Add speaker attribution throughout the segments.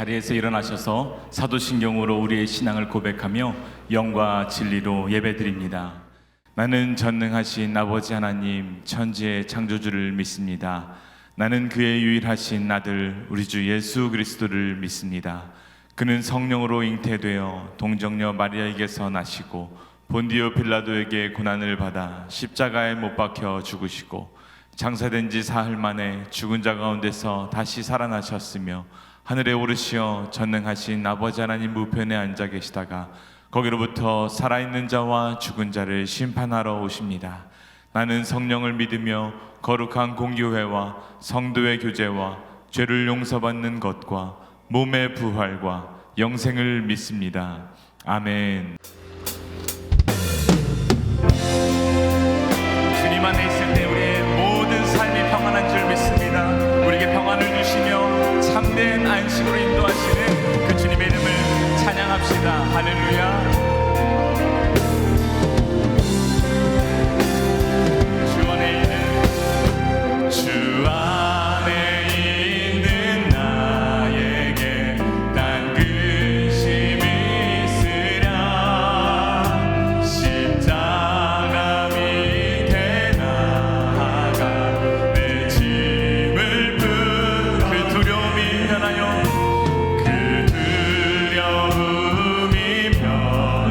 Speaker 1: 자리에서 일어나셔서 사도신경으로 우리의 신앙을 고백하며 영과 진리로 예배드립니다. 나는 전능하신 아버지 하나님 천지의 창조주를 믿습니다. 나는 그의 유일하신 아들 우리 주 예수 그리스도를 믿습니다. 그는 성령으로 잉태되어 동정녀 마리아에게서 나시고 본디오 빌라도에게 고난을 받아 십자가에 못 박혀 죽으시고 장사된 지 사흘 만에 죽은 자 가운데서 다시 살아나셨으며 하늘에 오르시어 전능하신 아버지 하나님 우편에 앉아 계시다가 거기로부터 살아있는 자와 죽은 자를 심판하러 오십니다. 나는 성령을 믿으며 거룩한 공교회와 성도의 교제와 죄를 용서받는 것과 몸의 부활과 영생을 믿습니다. 아멘. 주님 안에 있을 때 우리의 모든 삶이 평안한 줄 믿습니다. 우리에게 평안을 주시며 참된 안식으로 인도하시는 그 주님의 이름을 찬양합시다. 할렐루야. 주 안에 있는 나에게 난 근심이 있으랴. 십자가 밑에 나아가 내 짐을 그 두려움이 변하여 그 두려움이 변하여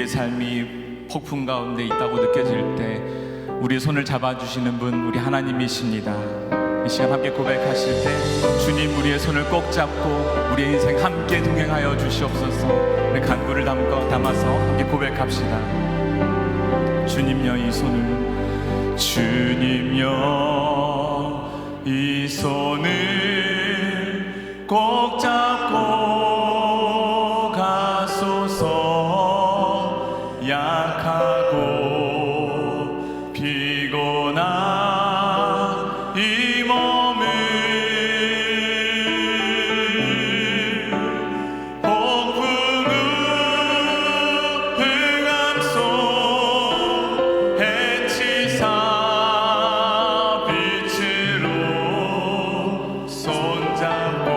Speaker 1: 우리의 삶이 폭풍 가운데 있다고 느껴질 때 우리의 손을 잡아주시는 분 우리 하나님이십니다. 이 시간 함께 고백하실 때 주님 우리의 손을 꼭 잡고 우리의 인생 함께 동행하여 주시옵소서. 우리 간구를 담아서 함께 고백합시다. 주님여 이 손을, 주님여 이 손을 꼭 잡고 가소서. 약하고 피곤한 이 몸을 폭풍우 흑암 속 해치사 빛으로 손잡고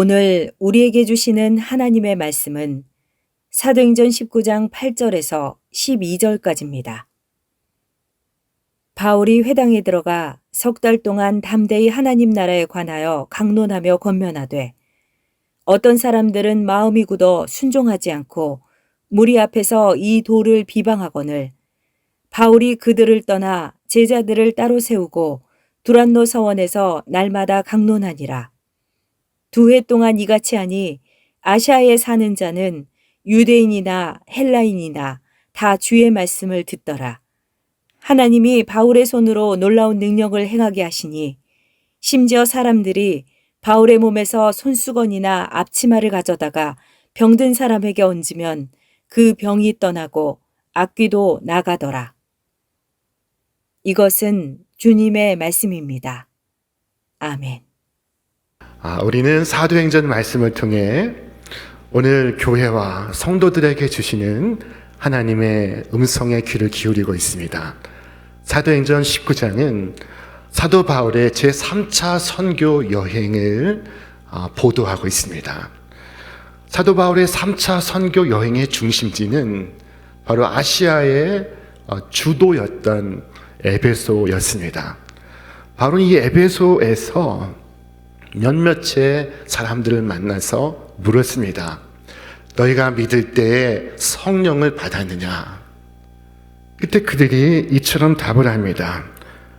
Speaker 2: 오늘 우리에게 주시는 하나님의 말씀은 사도행전 19장 8절에서 12절까지입니다. 바울이 회당에 들어가 석 달 동안 담대히 하나님 나라에 관하여 강론하며 권면하되 어떤 사람들은 마음이 굳어 순종하지 않고 무리 앞에서 이 도를 비방하거늘 바울이 그들을 떠나 제자들을 따로 세우고 두란노 서원에서 날마다 강론하니라. 2해 동안 이같이 하니 아시아에 사는 자는 유대인이나 헬라인이나 다 주의 말씀을 듣더라. 하나님이 바울의 손으로 놀라운 능력을 행하게 하시니 심지어 사람들이 바울의 몸에서 손수건이나 앞치마를 가져다가 병든 사람에게 얹으면 그 병이 떠나고 악귀도 나가더라. 이것은 주님의 말씀입니다. 아멘.
Speaker 3: 우리는 사도행전 말씀을 통해 오늘 교회와 성도들에게 주시는 하나님의 음성의 귀를 기울이고 있습니다. 사도행전 19장은 사도 바울의 제3차 선교 여행을 보도하고 있습니다. 사도 바울의 3차 선교 여행의 중심지는 바로 아시아의 주도였던 에베소였습니다. 바울은 이 에베소에서 몇몇의 사람들을 만나서 물었습니다. 너희가 믿을 때에 성령을 받았느냐? 그때 그들이 이처럼 답을 합니다.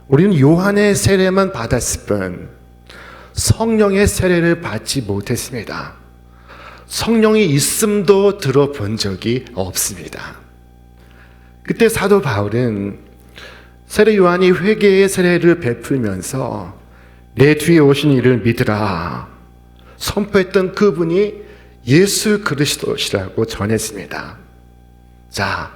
Speaker 3: 우리는 요한의 세례만 받았을 뿐 성령의 세례를 받지 못했습니다. 성령이 있음도 들어본 적이 없습니다. 그때 사도 바울은 세례 요한이 회개의 세례를 베풀면서 내 뒤에 오신 이를 믿으라 선포했던 그분이 예수 그리스도시라고 전했습니다. 자,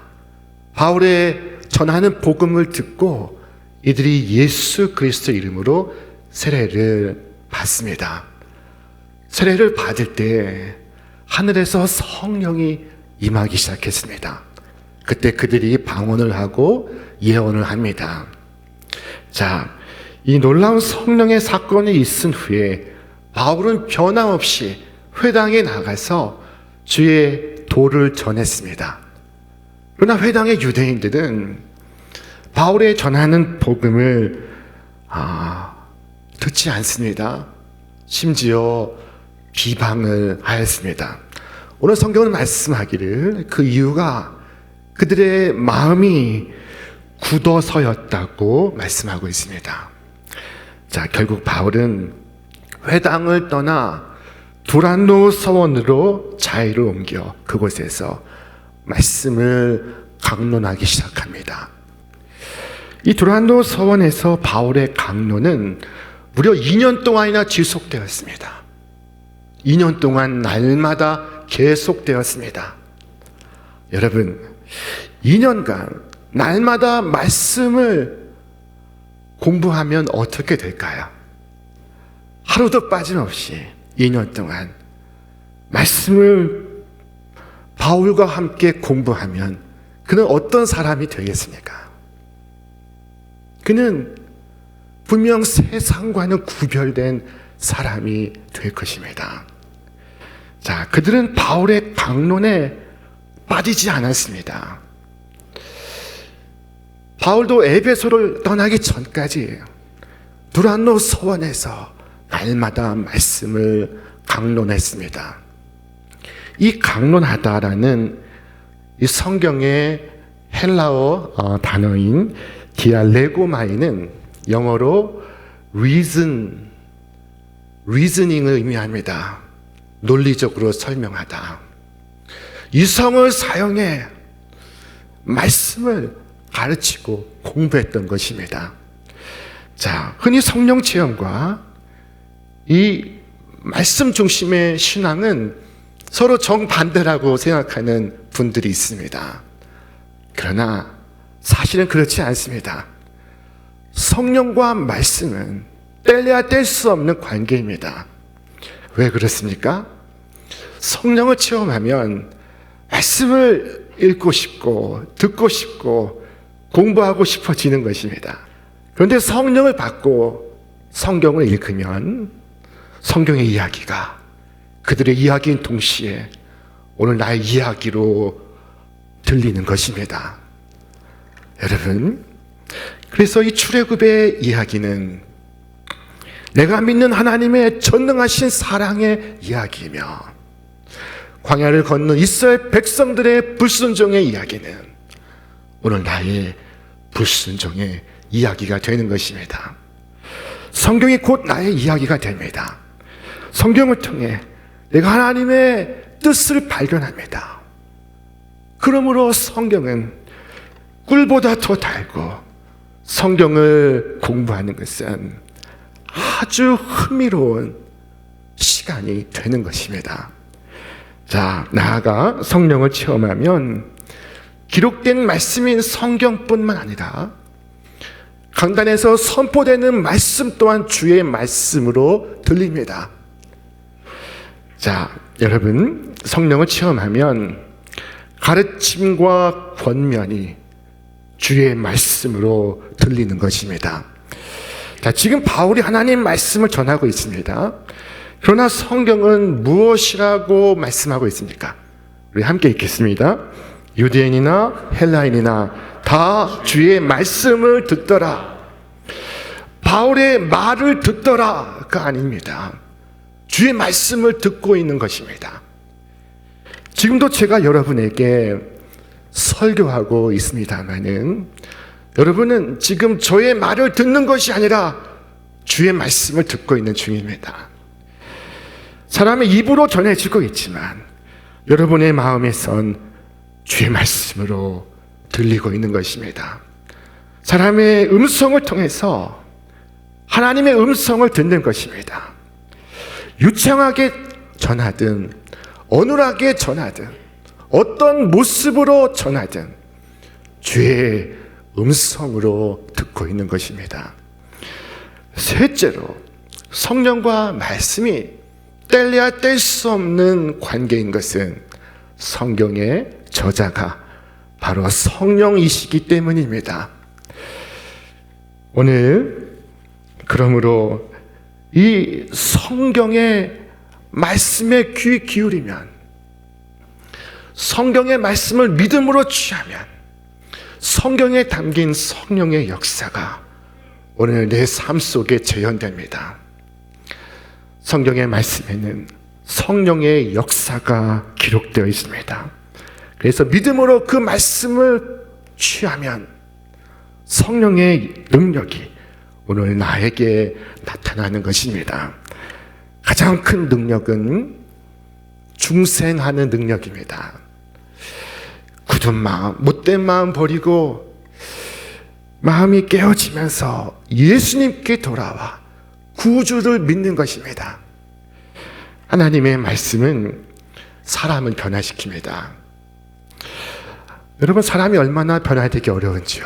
Speaker 3: 바울의 전하는 복음을 듣고 이들이 예수 그리스도 이름으로 세례를 받습니다. 세례를 받을 때 하늘에서 성령이 임하기 시작했습니다. 그때 그들이 방언을 하고 예언을 합니다. 자, 이 놀라운 성령의 사건이 있은 후에 바울은 변함없이 회당에 나가서 주의 도를 전했습니다. 그러나 회당의 유대인들은 바울의 전하는 복음을 듣지 않습니다. 심지어 비방을 하였습니다. 오늘 성경은 말씀하기를 그 이유가 그들의 마음이 굳어서였다고 말씀하고 있습니다. 자, 결국 바울은 회당을 떠나 두란노 서원으로 자리를 옮겨 그곳에서 말씀을 강론하기 시작합니다. 이 두란노 서원에서 바울의 강론은 무려 2년 동안이나 지속되었습니다. 2년 동안 날마다 계속되었습니다. 여러분, 2년간 날마다 말씀을 공부하면 어떻게 될까요? 하루도 빠짐없이 2년 동안 말씀을 바울과 함께 공부하면 그는 어떤 사람이 되겠습니까? 그는 분명 세상과는 구별된 사람이 될 것입니다. 자, 그들은 바울의 강론에 빠지지 않았습니다. 바울도 에베소를 떠나기 전까지 두란노 서원에서 날마다 말씀을 강론했습니다. 이 강론하다라는 이 성경의 헬라어 단어인 디알레고마이는 영어로 reasoning을 의미합니다. 논리적으로 설명하다. 이성을 사용해 말씀을 가르치고 공부했던 것입니다. 자, 흔히 성령 체험과 이 말씀 중심의 신앙은 서로 정반대라고 생각하는 분들이 있습니다. 그러나 사실은 그렇지 않습니다. 성령과 말씀은 뗄래야 뗄 수 없는 관계입니다. 왜 그렇습니까? 성령을 체험하면 말씀을 읽고 싶고 듣고 싶고 공부하고 싶어지는 것입니다. 그런데 성령을 받고 성경을 읽으면 성경의 이야기가 그들의 이야기인 동시에 오늘 나의 이야기로 들리는 것입니다. 여러분, 그래서 이 출애굽의 이야기는 내가 믿는 하나님의 전능하신 사랑의 이야기이며, 광야를 걷는 이스라엘 백성들의 불순종의 이야기는 오늘 나의 불순종의 이야기가 되는 것입니다. 성경이 곧 나의 이야기가 됩니다. 성경을 통해 내가 하나님의 뜻을 발견합니다. 그러므로 성경은 꿀보다 더 달고, 성경을 공부하는 것은 아주 흥미로운 시간이 되는 것입니다. 자, 나아가 성령을 체험하면 기록된 말씀인 성경뿐만 아니라 강단에서 선포되는 말씀 또한 주의 말씀으로 들립니다. 자, 여러분, 성령을 체험하면 가르침과 권면이 주의 말씀으로 들리는 것입니다. 자, 지금 바울이 하나님 말씀을 전하고 있습니다. 그러나 성경은 무엇이라고 말씀하고 있습니까? 우리 함께 읽겠습니다. 유대인이나 헬라인이나 다 주의 말씀을 듣더라. 바울의 말을 듣더라가 아닙니다. 주의 말씀을 듣고 있는 것입니다. 지금도 제가 여러분에게 설교하고 있습니다마는 여러분은 지금 저의 말을 듣는 것이 아니라 주의 말씀을 듣고 있는 중입니다. 사람의 입으로 전해지고 있지만 여러분의 마음에선 주의 말씀으로 들리고 있는 것입니다. 사람의 음성을 통해서 하나님의 음성을 듣는 것입니다. 유창하게 전하든 어눌하게 전하든 어떤 모습으로 전하든 주의 음성으로 듣고 있는 것입니다. 셋째로, 성령과 말씀이 뗄래야 뗄 수 없는 관계인 것은 성경의 저자가 바로 성령이시기 때문입니다. 오늘 그러므로 이 성경의 말씀에 귀 기울이면, 성경의 말씀을 믿음으로 취하면 성경에 담긴 성령의 역사가 오늘 내 삶 속에 재현됩니다. 성경의 말씀에는 성령의 역사가 기록되어 있습니다. 그래서 믿음으로 그 말씀을 취하면 성령의 능력이 오늘 나에게 나타나는 것입니다. 가장 큰 능력은 중생하는 능력입니다. 굳은 마음, 못된 마음 버리고 마음이 깨어지면서 예수님께 돌아와 구주를 믿는 것입니다. 하나님의 말씀은 사람을 변화시킵니다. 여러분, 사람이 얼마나 변화되기 어려운지요.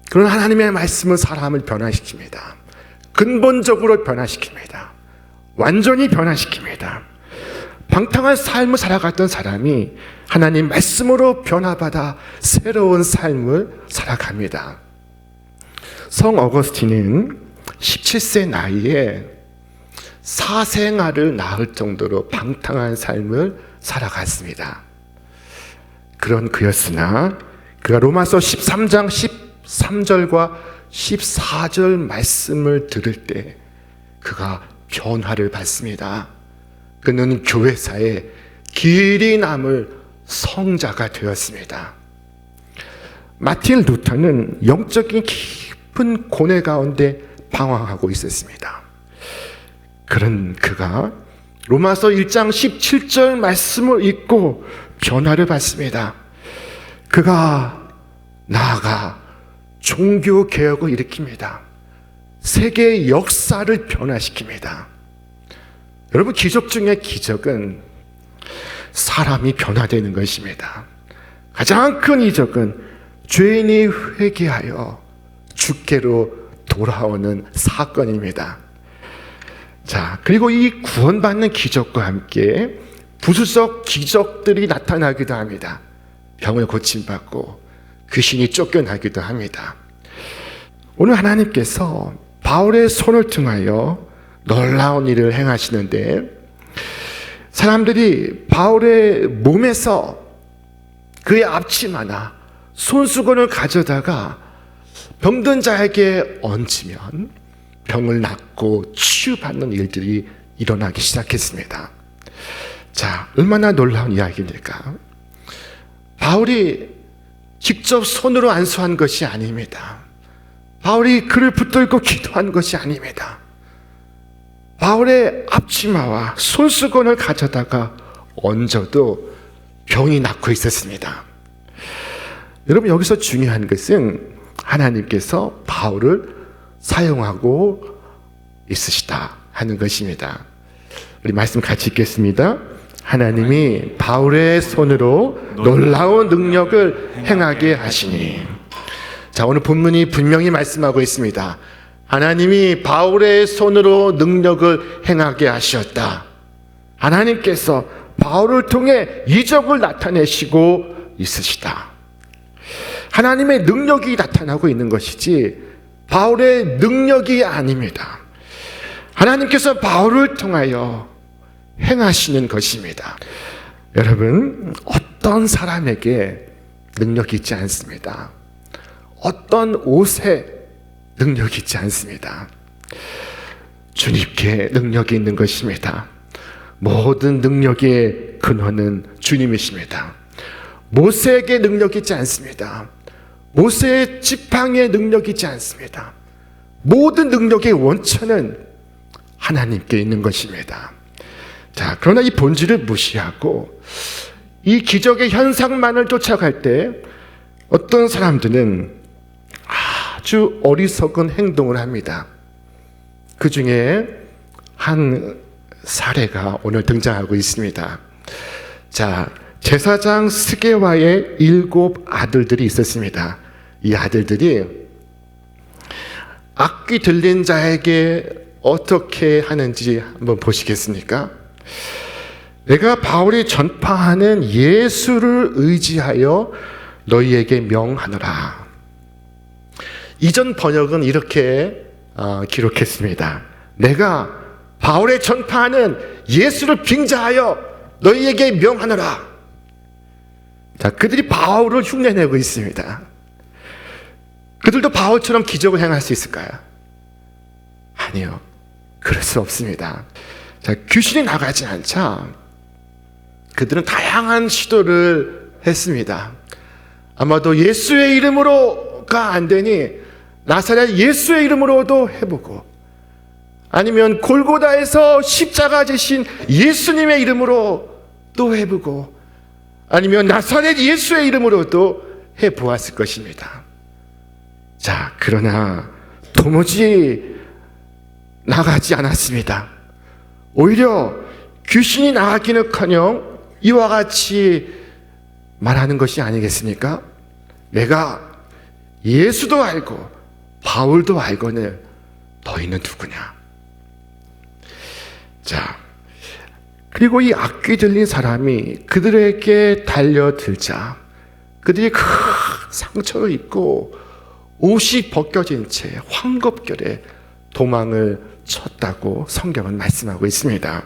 Speaker 3: 그런 하나님의 말씀은 사람을 변화시킵니다. 근본적으로 변화시킵니다. 완전히 변화시킵니다. 방탕한 삶을 살아갔던 사람이 하나님 말씀으로 변화받아 새로운 삶을 살아갑니다. 성 어거스틴은 17세 나이에 사생아를 낳을 정도로 방탕한 삶을 살아갔습니다. 그런 그였으나 그가 로마서 13장 13절과 14절 말씀을 들을 때 그가 변화를 받습니다. 그는 교회사에 길이 남을 성자가 되었습니다. 마틴 루터는 영적인 깊은 고뇌 가운데 방황하고 있었습니다. 그런 그가 로마서 1장 17절 말씀을 읽고 변화를 받습니다. 그가 나아가 종교 개혁을 일으킵니다. 세계의 역사를 변화시킵니다. 여러분, 기적 중에 기적은 사람이 변화되는 것입니다. 가장 큰 이적은 죄인이 회개하여 주께로 돌아오는 사건입니다. 자, 그리고 이 구원받는 기적과 함께 부수적 기적들이 나타나기도 합니다. 병을 고침받고 귀신이 쫓겨나기도 합니다. 오늘 하나님께서 바울의 손을 통하여 놀라운 일을 행하시는데, 사람들이 바울의 몸에서 그의 앞치마나 손수건을 가져다가 병든 자에게 얹으면 병을 낫고 치유받는 일들이 일어나기 시작했습니다. 자, 얼마나 놀라운 이야기입니까? 바울이 직접 손으로 안수한 것이 아닙니다. 바울이 그를 붙들고 기도한 것이 아닙니다. 바울의 앞치마와 손수건을 가져다가 얹어도 병이 낫고 있었습니다. 여러분, 여기서 중요한 것은 하나님께서 바울을 사용하고 있으시다 하는 것입니다. 우리 말씀 같이 읽겠습니다. 하나님이 바울의 손으로 놀라운 능력을 행하게 하시니. 자, 오늘 본문이 분명히 말씀하고 있습니다. 하나님이 바울의 손으로 능력을 행하게 하셨다. 하나님께서 바울을 통해 이적을 나타내시고 있으시다. 하나님의 능력이 나타나고 있는 것이지 바울의 능력이 아닙니다. 하나님께서 바울을 통하여 행하시는 것입니다. 여러분, 어떤 사람에게 능력이 있지 않습니다. 어떤 옷에 능력이 있지 않습니다. 주님께 능력이 있는 것입니다. 모든 능력의 근원은 주님이십니다. 모세에게 능력이 있지 않습니다. 모세의 지팡이에 능력이 있지 않습니다. 모든 능력의 원천은 하나님께 있는 것입니다. 자, 그러나 이 본질을 무시하고 이 기적의 현상만을 쫓아갈 때 어떤 사람들은 아주 어리석은 행동을 합니다. 그 중에 한 사례가 오늘 등장하고 있습니다. 자, 제사장 스게와의 7 아들들이 있었습니다. 이 아들들이 악기 들린 자에게 어떻게 하는지 한번 보시겠습니까? 내가 바울이 전파하는 예수를 의지하여 너희에게 명하노라. 이전 번역은 이렇게 기록했습니다. 내가 바울의 전파하는 예수를 빙자하여 너희에게 명하노라. 자, 그들이 바울을 흉내내고 있습니다. 그들도 바울처럼 기적을 행할 수 있을까요? 아니요. 그럴 수 없습니다. 자, 귀신이 나가지 않자 그들은 다양한 시도를 했습니다. 아마도 예수의 이름으로가 안 되니 나사렛 예수의 이름으로도 해보고, 아니면 골고다에서 십자가 지신 예수님의 이름으로 또 해보고, 아니면 나사렛 예수의 이름으로도 해보았을 것입니다. 자, 그러나 도무지 나가지 않았습니다. 오히려 귀신이 나가기는커녕 이와 같이 말하는 것이 아니겠습니까? 내가 예수도 알고 바울도 알거늘 너희는 누구냐? 자, 그리고 이 악귀 들린 사람이 그들에게 달려들자 그들이 큰 상처를 입고 옷이 벗겨진 채 황급결에 도망을 쳤다고 성경은 말씀하고 있습니다.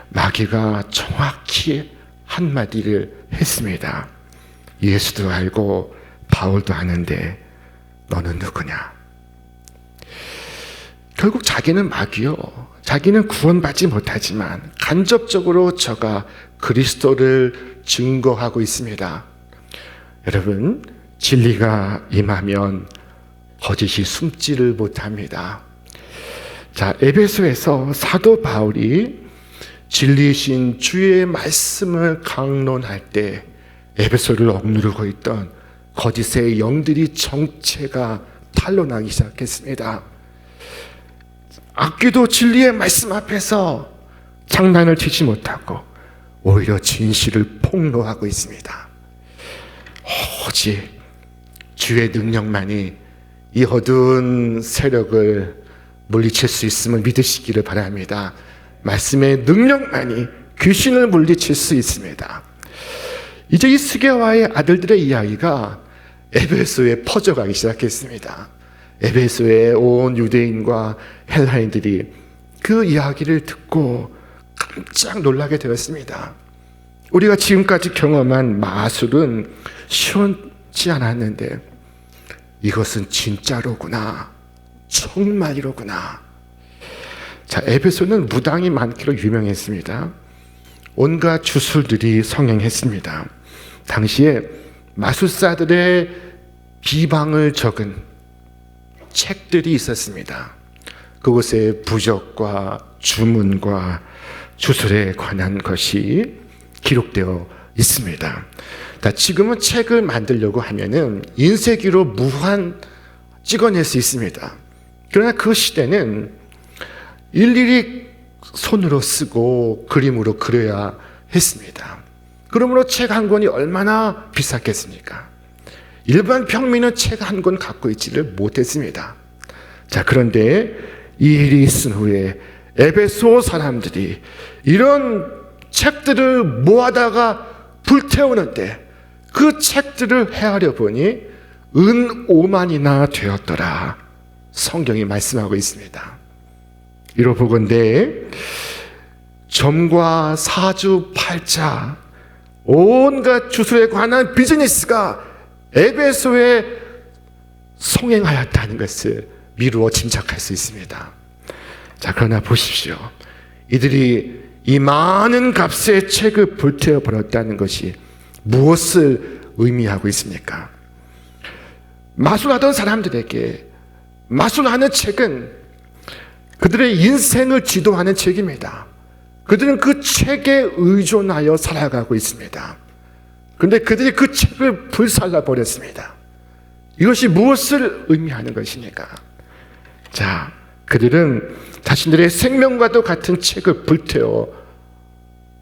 Speaker 3: 마귀가 정확히 한마디를 했습니다. 예수도 알고 바울도 아는데 너는 누구냐? 결국 자기는 마귀요, 자기는 구원받지 못하지만 간접적으로 저가 그리스도를 증거하고 있습니다. 여러분, 진리가 임하면 거짓이 숨지를 못합니다. 자, 에베소에서 사도 바울이 진리이신 주의 말씀을 강론할 때 에베소를 억누르고 있던 거짓의 영들이 정체가 탄로나기 시작했습니다. 악귀도 진리의 말씀 앞에서 장난을 치지 못하고 오히려 진실을 폭로하고 있습니다. 오직 주의 능력만이 이 어두운 세력을 물리칠 수 있음을 믿으시기를 바랍니다. 말씀의 능력만이 귀신을 물리칠 수 있습니다. 이제 이 스게와의 아들들의 이야기가 에베소에 퍼져가기 시작했습니다. 에베소의 온 유대인과 헬라인들이 그 이야기를 듣고 깜짝 놀라게 되었습니다. 우리가 지금까지 경험한 마술은 시원치 않았는데 이것은 진짜로구나, 정말이로구나. 자, 에베소는 무당이 많기로 유명했습니다. 온갖 주술들이 성행했습니다. 당시에 마술사들의 비방을 적은 책들이 있었습니다. 그곳에 부적과 주문과 주술에 관한 것이 기록되어 있습니다. 지금은 책을 만들려고 하면은 인쇄기로 무한 찍어낼 수 있습니다. 그러나 그 시대는 일일이 손으로 쓰고 그림으로 그려야 했습니다. 그러므로 책 한 권이 얼마나 비쌌겠습니까? 일반 평민은 책 한 권 갖고 있지를 못했습니다. 자, 그런데 이 일이 있은 후에 에베소 사람들이 이런 책들을 모아다가 불태우는데 그 책들을 헤아려 보니 은 5만이나 되었더라. 성경이 말씀하고 있습니다. 이로 보건대 점과 사주, 팔자, 온갖 주술에 관한 비즈니스가 에베소에 성행하였다는 것을 미루어 짐작할 수 있습니다. 자, 그러나 보십시오. 이들이 이 많은 값의 책을 불태워 버렸다는 것이 무엇을 의미하고 있습니까? 마술하던 사람들에게 마술하는 책은 그들의 인생을 지도하는 책입니다. 그들은 그 책에 의존하여 살아가고 있습니다. 그런데 그들이 그 책을 불살라 버렸습니다. 이것이 무엇을 의미하는 것입니까? 자, 그들은 자신들의 생명과도 같은 책을 불태워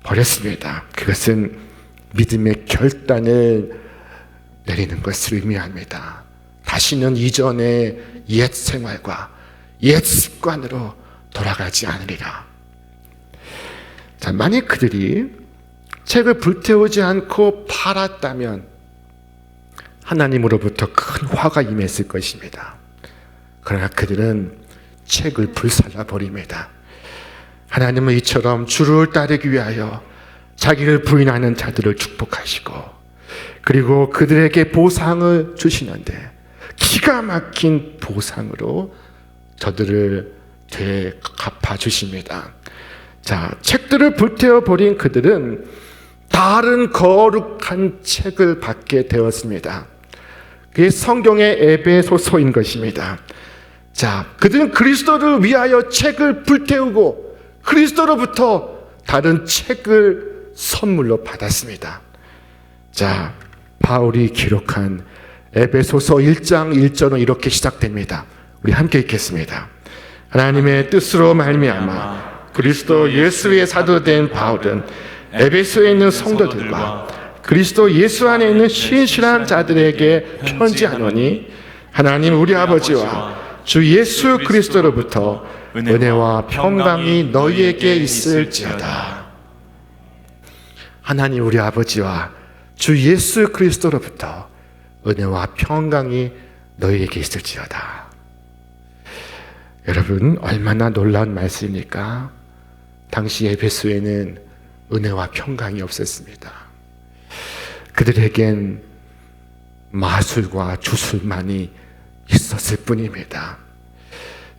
Speaker 3: 버렸습니다. 그것은 믿음의 결단을 내리는 것을 의미합니다. 다시는 이전의 옛 생활과 옛 습관으로 돌아가지 않으리라. 자, 만약 그들이 책을 불태우지 않고 팔았다면 하나님으로부터 큰 화가 임했을 것입니다. 그러나 그들은 책을 불살라 버립니다. 하나님은 이처럼 주를 따르기 위하여 자기를 부인하는 자들을 축복하시고 그리고 그들에게 보상을 주시는데 기가 막힌 보상으로 저들을 되갚아 주십니다. 자, 책들을 불태워 버린 그들은 다른 거룩한 책을 받게 되었습니다. 그게 성경의 에베소서인 것입니다. 자, 그들은 그리스도를 위하여 책을 불태우고 그리스도로부터 다른 책을 선물로 받았습니다. 자, 바울이 기록한 에베소서 1장 1절은 이렇게 시작됩니다. 우리 함께 읽겠습니다. 하나님의 뜻으로 말미암아 그리스도 예수의 사도된 바울은 에베소에 있는 성도들과 그리스도 예수 안에 있는 신실한 자들에게 편지하노니 하나님 우리 아버지와 주 예수 그리스도로부터 은혜와 평강이 너희에게 있을지어다. 하나님 우리 아버지와 주 예수 그리스도로부터 은혜와 평강이 너희에게 있을지어다. 여러분, 얼마나 놀라운 말씀입니까? 당시 에베소에는 은혜와 평강이 없었습니다. 그들에겐 마술과 주술만이 있었을 뿐입니다.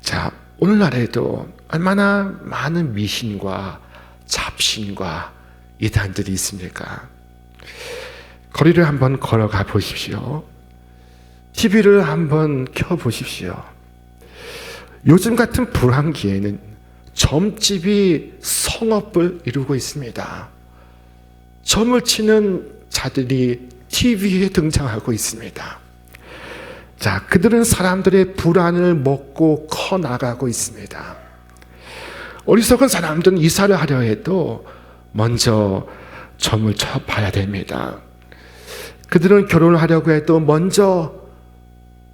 Speaker 3: 자, 오늘날에도 얼마나 많은 미신과 잡신과 이단들이 있습니까? 거리를 한번 걸어가 보십시오. TV를 한번 켜 보십시오. 요즘 같은 불황기에는 점집이 성업을 이루고 있습니다. 점을 치는 자들이 TV에 등장하고 있습니다. 자, 그들은 사람들의 불안을 먹고 커나가고 있습니다. 어리석은 사람들은 이사를 하려 해도 먼저 점을 쳐봐야 됩니다. 그들은 결혼을 하려고 해도 먼저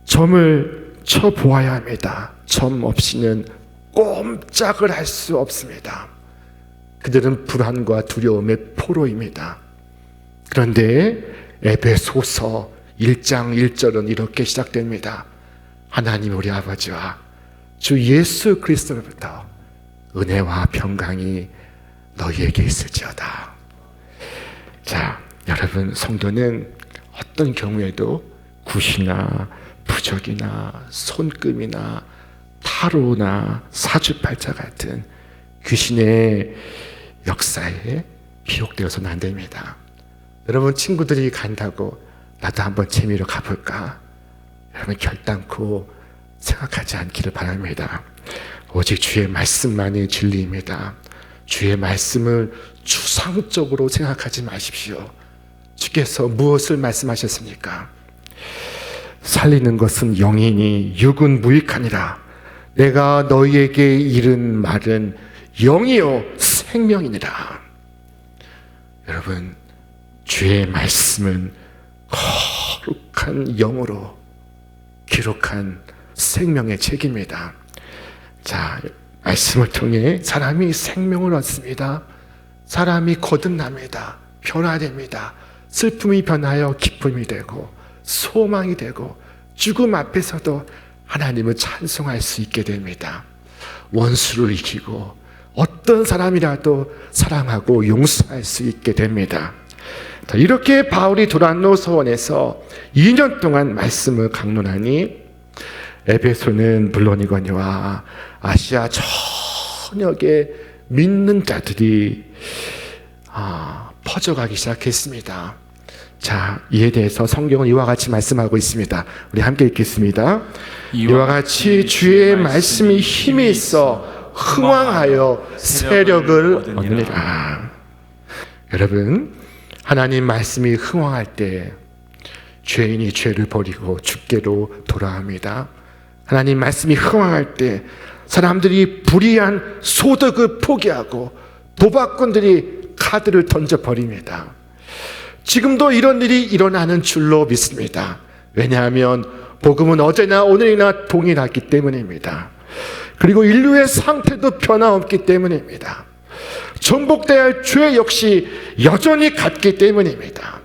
Speaker 3: 점을 쳐보아야 합니다. 점 없이는 꼼짝을 할 수 없습니다. 그들은 불안과 두려움의 포로입니다. 그런데 에베소서 1장 1절은 이렇게 시작됩니다. 하나님 우리 아버지와 주 예수 그리스도로부터 은혜와 평강이 너희에게 있을지어다. 자, 여러분, 성도는 어떤 경우에도 굿이나 부적이나 손금이나 타로나 사주팔자 같은 귀신의 역사에 비옥되어서는 안 됩니다. 여러분, 친구들이 간다고 나도 한번 재미로 가볼까? 여러분, 결단코 생각하지 않기를 바랍니다. 오직 주의 말씀만이 진리입니다. 주의 말씀을 추상적으로 생각하지 마십시오. 주께서 무엇을 말씀하셨습니까? 살리는 것은 영이니 육은 무익하니라. 내가 너희에게 이른 말은 영이요 생명이니라. 여러분, 주의 말씀은 거룩한 영으로 기록한 생명의 책입니다. 자, 말씀을 통해 사람이 생명을 얻습니다. 사람이 거듭납니다. 변화됩니다. 슬픔이 변하여 기쁨이 되고 소망이 되고 죽음 앞에서도 하나님을 찬송할 수 있게 됩니다. 원수를 이기고 어떤 사람이라도 사랑하고 용서할 수 있게 됩니다. 이렇게 바울이 두란노 서원에서 2년 동안 말씀을 강론하니 에베소는 물론이거니와 아시아 전역에 믿는 자들이 퍼져가기 시작했습니다. 자, 이에 대해서 성경은 이와 같이 말씀하고 있습니다. 우리 함께 읽겠습니다. 이와 같이 주의 말씀이 힘이 있어 흥왕하여 세력을 얻느니라. 여러분, 하나님 말씀이 흥왕할 때 죄인이 죄를 버리고 주께로 돌아옵니다. 하나님 말씀이 흥왕할 때 사람들이 불의한 소득을 포기하고 도박꾼들이 카드를 던져버립니다. 지금도 이런 일이 일어나는 줄로 믿습니다. 왜냐하면 복음은 어제나 오늘이나 동일하기 때문입니다. 그리고 인류의 상태도 변화없기 때문입니다. 정복돼야 할 죄 역시 여전히 같기 때문입니다.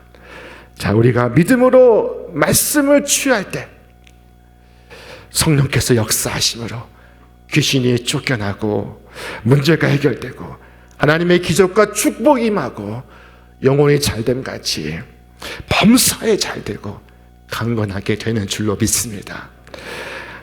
Speaker 3: 자, 우리가 믿음으로 말씀을 취할 때 성령께서 역사하심으로 귀신이 쫓겨나고 문제가 해결되고 하나님의 기적과 축복이 임하고 영혼이 잘됨 같이 범사에 잘되고 강건하게 되는 줄로 믿습니다.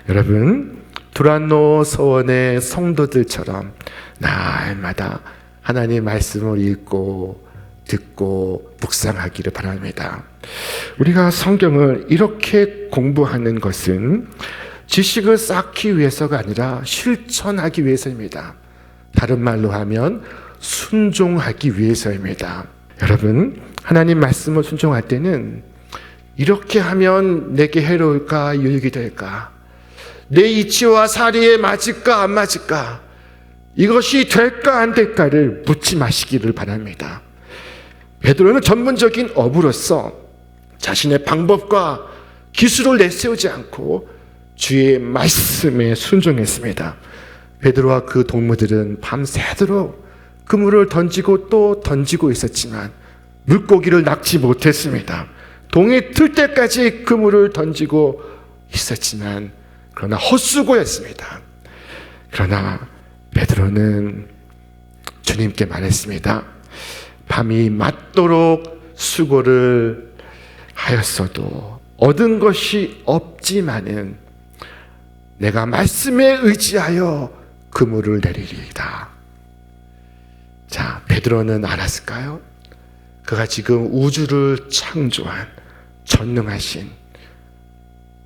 Speaker 3: 여러분, 두란노 서원의 성도들처럼 날마다 하나님 말씀을 읽고 듣고 묵상하기를 바랍니다. 우리가 성경을 이렇게 공부하는 것은 지식을 쌓기 위해서가 아니라 실천하기 위해서입니다. 다른 말로 하면 순종하기 위해서입니다. 여러분, 하나님 말씀을 순종할 때는 이렇게 하면 내게 해로울까 유익이 될까? 내 이치와 사리에 맞을까 안 맞을까? 이것이 될까 안 될까를 묻지 마시기를 바랍니다. 베드로는 전문적인 어부로서 자신의 방법과 기술을 내세우지 않고 주의 말씀에 순종했습니다. 베드로와 그 동무들은 밤새도록 그물을 던지고 또 던지고 있었지만 물고기를 낚지 못했습니다. 동이 틀 때까지 그물을 던지고 있었지만 그러나 헛수고였습니다. 그러나 베드로는 주님께 말했습니다. 밤이 맞도록 수고를 하였어도 얻은 것이 없지만은 내가 말씀에 의지하여 그물을 내리리이다. 자, 베드로는 알았을까요? 그가 지금 우주를 창조한 전능하신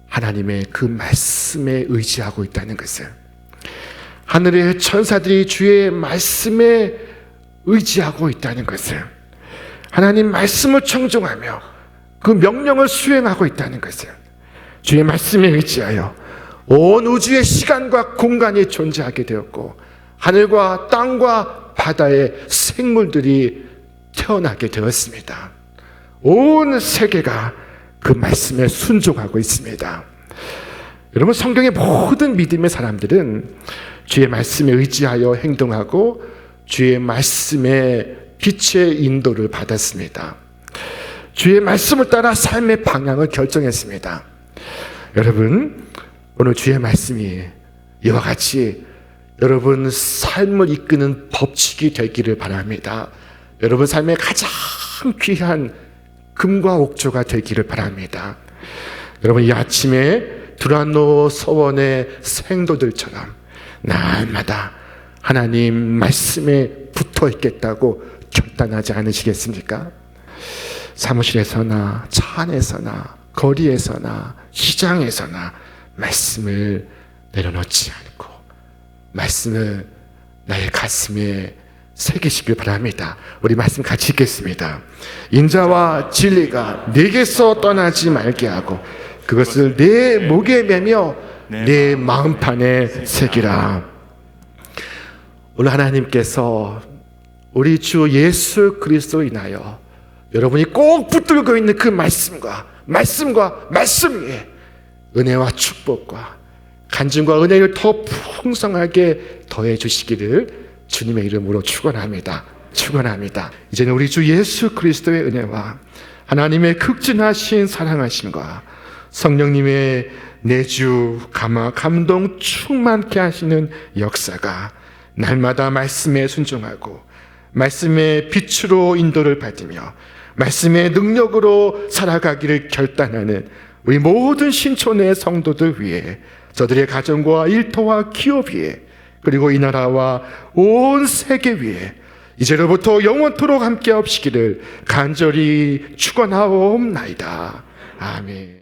Speaker 3: 하나님의 그 말씀에 의지하고 있다는 것을, 하늘의 천사들이 주의 말씀에 의지하고 있다는 것을, 하나님 말씀을 청종하며 그 명령을 수행하고 있다는 것을, 주의 말씀에 의지하여 온 우주의 시간과 공간이 존재하게 되었고 하늘과 땅과 바다의 생물들이 태어나게 되었습니다. 온 세계가 그 말씀에 순종하고 있습니다. 여러분, 성경의 모든 믿음의 사람들은 주의 말씀에 의지하여 행동하고 주의 말씀의 빛의 인도를 받았습니다. 주의 말씀을 따라 삶의 방향을 결정했습니다. 여러분, 오늘 주의 말씀이 이와 같이 여러분 삶을 이끄는 법칙이 되기를 바랍니다. 여러분 삶의 가장 귀한 금과 옥조가 되기를 바랍니다. 여러분 이 아침에 두란노 서원의 생도들처럼 날마다 하나님 말씀에 붙어 있겠다고 결단하지 않으시겠습니까? 사무실에서나 차 안에서나 거리에서나 시장에서나 말씀을 내려놓지 않고 말씀을 나의 가슴에 새기시길 바랍니다. 우리 말씀 같이 읽겠습니다. 인자와 진리가 내게서 떠나지 말게 하고 그것을 내 목에 매며 내 마음판에 새기라. 오늘 하나님께서 우리 주 예수 그리스도로 인하여 여러분이 꼭 붙들고 있는 그 말씀 위에 은혜와 축복과 간증과 은혜를 더 풍성하게 더해 주시기를 주님의 이름으로 축원합니다. 이제는 우리 주 예수 그리스도의 은혜와 하나님의 극진하신 사랑하심과 성령님의 내주 감동 충만케 하시는 역사가 날마다 말씀에 순종하고 말씀의 빛으로 인도를 받으며 말씀의 능력으로 살아가기를 결단하는 우리 모든 신촌의 성도들 위해 저들의 가정과 일터와 기업 위에 그리고 이 나라와 온 세계 위에 이제로부터 영원토록 함께 하시기를 간절히 축원하옵나이다. 아멘.